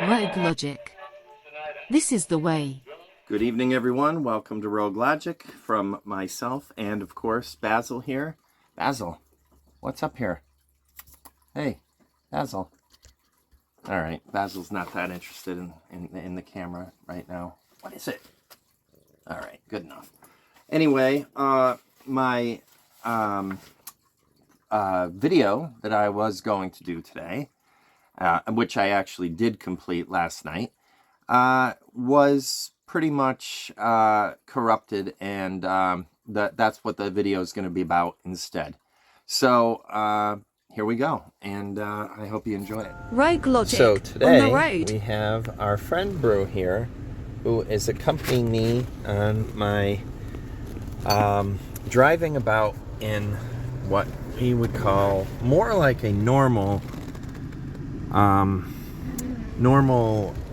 Rogue Logic. This is the way. Good evening, everyone. Welcome to Rogue Logic from myself and, of course, Basil here. Basil, what's up here? Hey, Basil. All right, Basil's not that interested in the camera right now. What is it? All right, good enough. Anyway, my video that I was going to do today, which I actually did complete last night, was pretty much corrupted, and that's what the video is going to be about instead. So here we go, and I hope you enjoy it. Rogue Logic. So today on the road. We have our friend Brew here, who is accompanying me on my driving about in what he would call more like a normal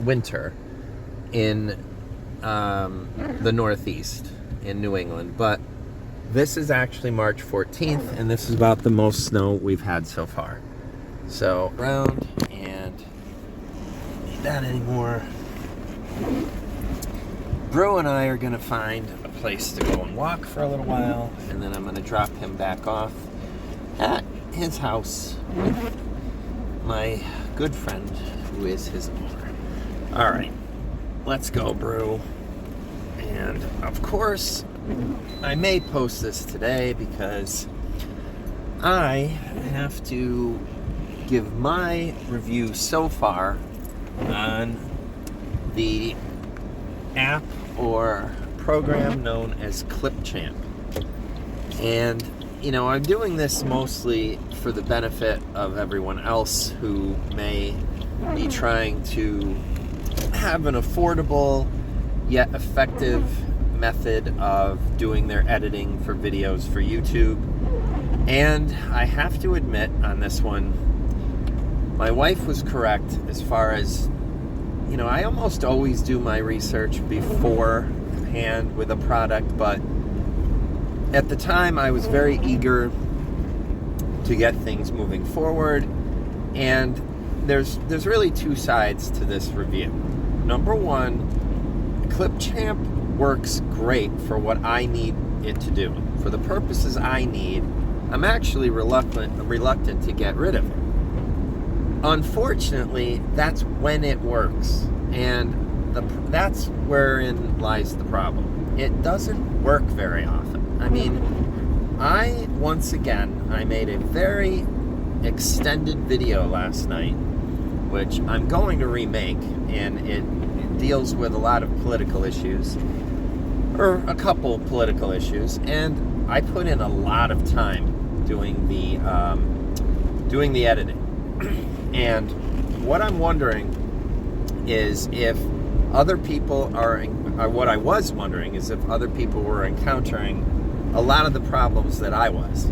winter in the Northeast in New England. But this is actually March 14th, and this is about the most snow we've had so far. So around, and don't need that anymore. Brew and I are going to find a place to go and walk for a little while, and then I'm going to drop him back off at his house with my good friend who is his owner. All right, let's go, Brew. And of course, I may post this today because I have to give my review so far on the app or program known as Clickchamp. And you know, I'm doing this mostly for the benefit of everyone else who may be trying to have an affordable yet effective method of doing their editing for videos for YouTube. And I have to admit on this one, my wife was correct as far as, you know, I almost always do my research beforehand with a product, but at the time I was very eager to get things moving forward, and there's really two sides to this review. Number one, Clickchamp works great for what I need it to do. For the purposes I need, I'm actually reluctant to get rid of it. Unfortunately, that's when it works, and that's wherein lies the problem. It doesn't work very often. I mean, I made a very extended video last night, which I'm going to remake, and it deals with a lot of political issues, or a couple political issues, and I put in a lot of time doing the editing. And what I'm wondering is if other people what I was wondering is if other people were encountering a lot of the problems that I was.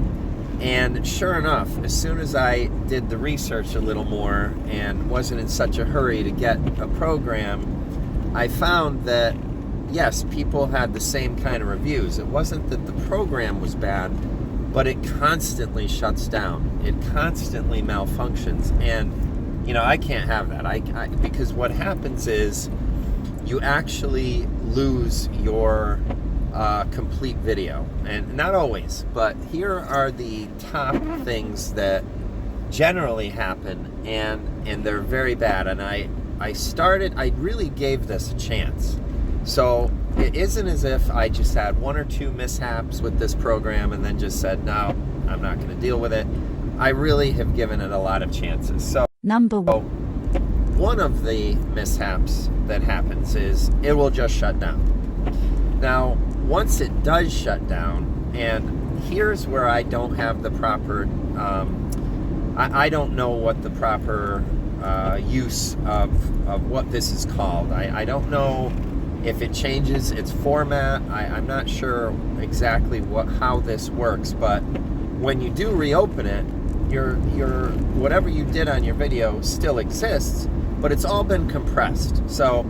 And sure enough, as soon as I did the research a little more and wasn't in such a hurry to get a program, I found that yes, people had the same kind of reviews. It wasn't that the program was bad, but it constantly shuts down. It constantly malfunctions, and you know, I can't have that. Because what happens is you actually lose your complete video, and not always, but here are the top things that generally happen, and they're very bad. And I really gave this a chance. So it isn't as if I just had one or two mishaps with this program and then just said, no, I'm not going to deal with it. I really have given it a lot of chances. So Number one of the mishaps that happens is it will just shut down. Now, once it does shut down, and here's where I don't have the proper, I don't know what the proper use of what this is called. I don't know if it changes its format. I'm not sure exactly how this works, but when you do reopen it, your whatever you did on your video still exists, but it's all been compressed. So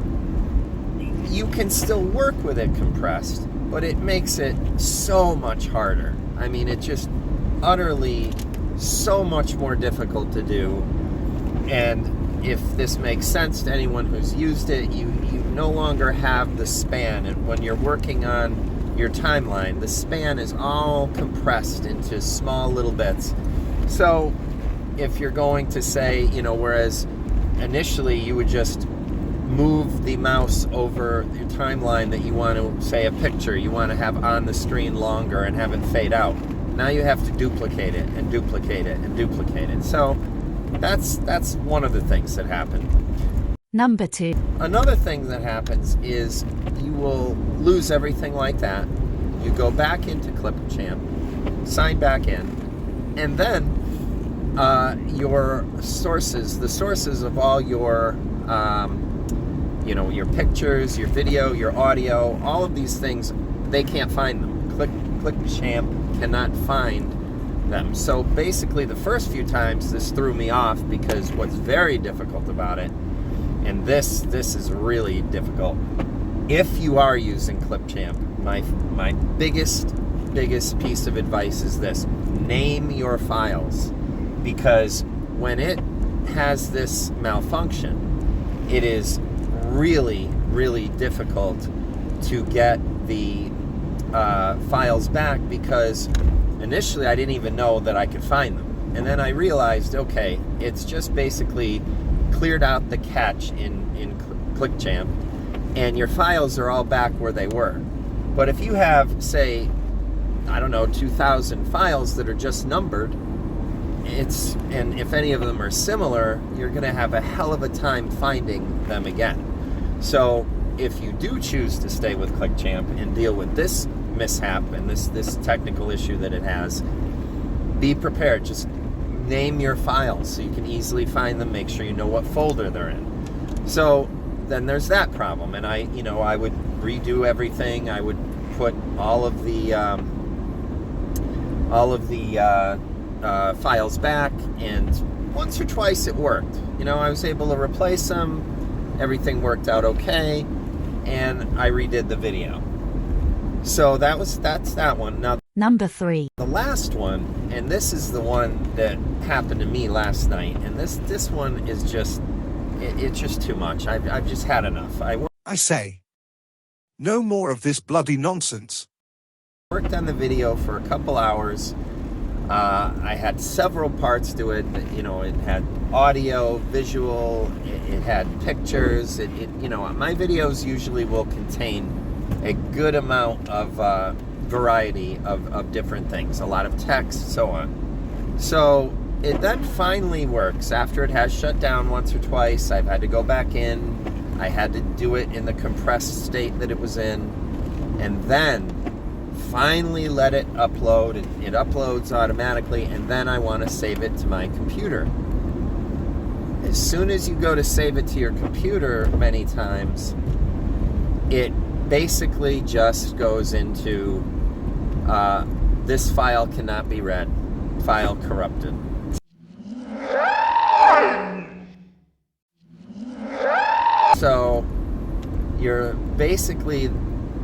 you can still work with it compressed, but it makes it so much harder. I mean, it just utterly so much more difficult to do. And if this makes sense to anyone who's used it, you no longer have the span. And when you're working on your timeline, the span is all compressed into small little bits. So if you're going to say, whereas initially you would just move the mouse over your timeline that you want to, say, a picture you want to have on the screen longer and have it fade out. Now you have to duplicate it and duplicate it and duplicate it. So that's one of the things that happen. Number 2. Another thing that happens is you will lose everything like that. You go back into Clickchamp, sign back in, and then your sources, the sources of all your your pictures, your video, your audio, all of these things, they can't find them. Clickchamp cannot find them. So basically the first few times this threw me off, because what's very difficult about it, and this is really difficult, if you are using Clickchamp, my biggest piece of advice is this: name your files, because when it has this malfunction, it is really difficult to get the files back, because initially I didn't even know that I could find them, and then I realized, okay, it's just basically cleared out the cache in Clickchamp, and your files are all back where they were. But if you have, say, I don't know, 2,000 files that are just numbered, and if any of them are similar, you're going to have a hell of a time finding them again. So if you do choose to stay with Clickchamp and deal with this mishap and this technical issue that it has, be prepared. Just name your files so you can easily find them. Make sure you know what folder they're in. So then there's that problem, and I would redo everything. I would put all of the files back, and once or twice it worked. I was able to replace them. Everything worked out okay, and I redid the video. So that's that one. Now, Number 3. the last one, and this is the one that happened to me last night, and this one is just it's just too much. I've just had enough. I say, no more of this bloody nonsense. Worked on the video for a couple hours. I had several parts to it. It had audio, visual, it had pictures. My videos usually will contain a good amount of variety of different things, a lot of text, so on. So it then finally works. After it has shut down once or twice, I've had to go back in. I had to do it in the compressed state that it was in, and then finally let it upload. It uploads automatically, and then I want to save it to my computer. As soon as you go to save it to your computer, many times it basically just goes into this file cannot be read, file corrupted. So you're basically,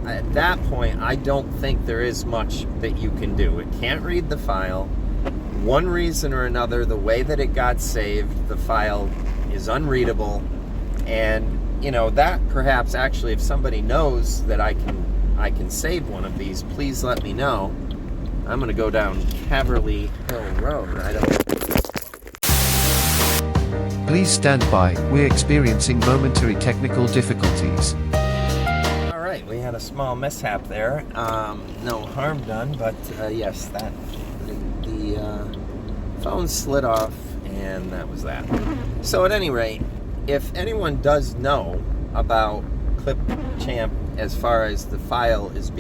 at that point, I don't think there is much that you can do. It can't read the file. One reason or another, the way that it got saved, the file is unreadable. And that perhaps actually, if somebody knows that I can save one of these, please let me know. I'm going to go down Caverly Hill Road. Please stand by. We're experiencing momentary technical difficulties. We had a small mishap there. No harm done, but yes, that the phone slid off, and that was that. So at any rate, if anyone does know about Clickchamp as far as the file is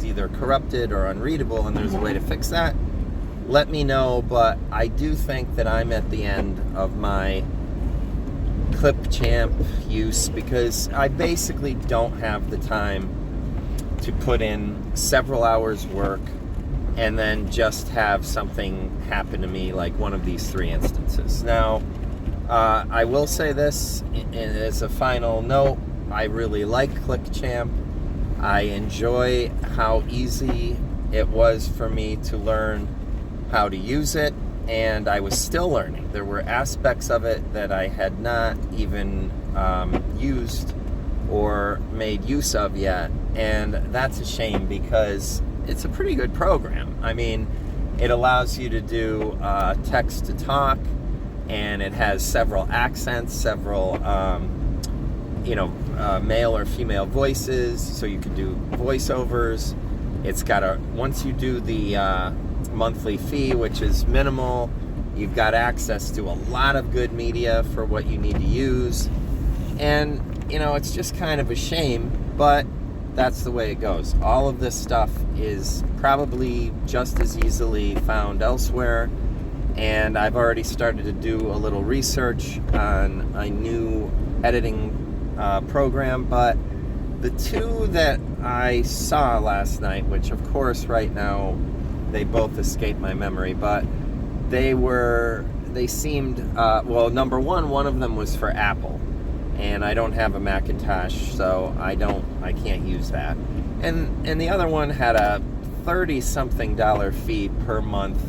either corrupted or unreadable, and there's a way to fix that, let me know. But I do think that I'm at the end of my Clickchamp use, because I basically don't have the time to put in several hours work and then just have something happen to me like one of these 3 instances. Now, I will say this as a final note: I really like Clickchamp. I enjoy how easy it was for me to learn how to use it. and I was still learning. There were aspects of it that I had not even used or made use of yet, and that's a shame because it's a pretty good program. I mean, it allows you to do text to talk, and it has several accents, several male or female voices, so you can do voiceovers. It's got once you do the monthly fee, which is minimal, you've got access to a lot of good media for what you need to use. And it's just kind of a shame, but that's the way it goes. All of this stuff is probably just as easily found elsewhere, and I've already started to do a little research on a new editing program. But the two that I saw last night, which of course right now they both escape my memory, but they seemed number one of them was for Apple, and I don't have a Macintosh, so I can't use that. And the other one had a $30-something fee per month,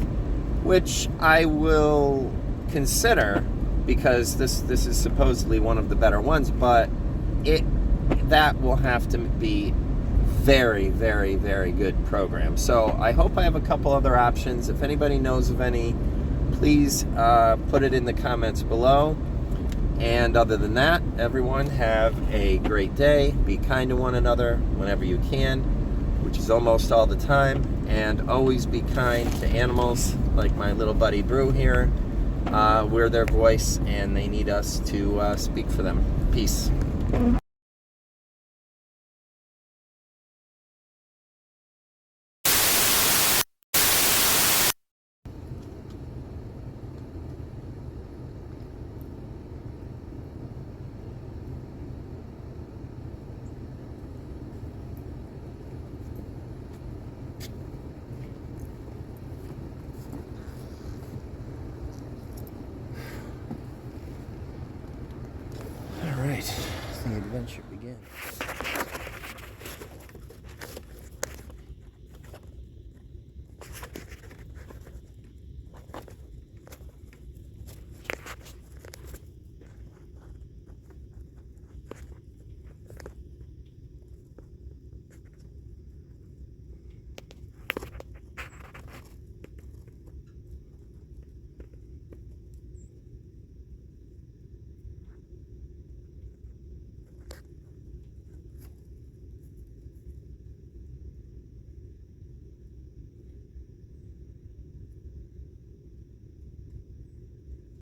which I will consider because this is supposedly one of the better ones, but that will have to be very, very, very good program. So I hope I have a couple other options. If anybody knows of any, please put it in the comments below. And other than that, everyone have a great day. Be kind to one another whenever you can, which is almost all the time. And always be kind to animals, like my little buddy Brew here. We're their voice, and they need us to speak for them. Peace. All right, the adventure begins.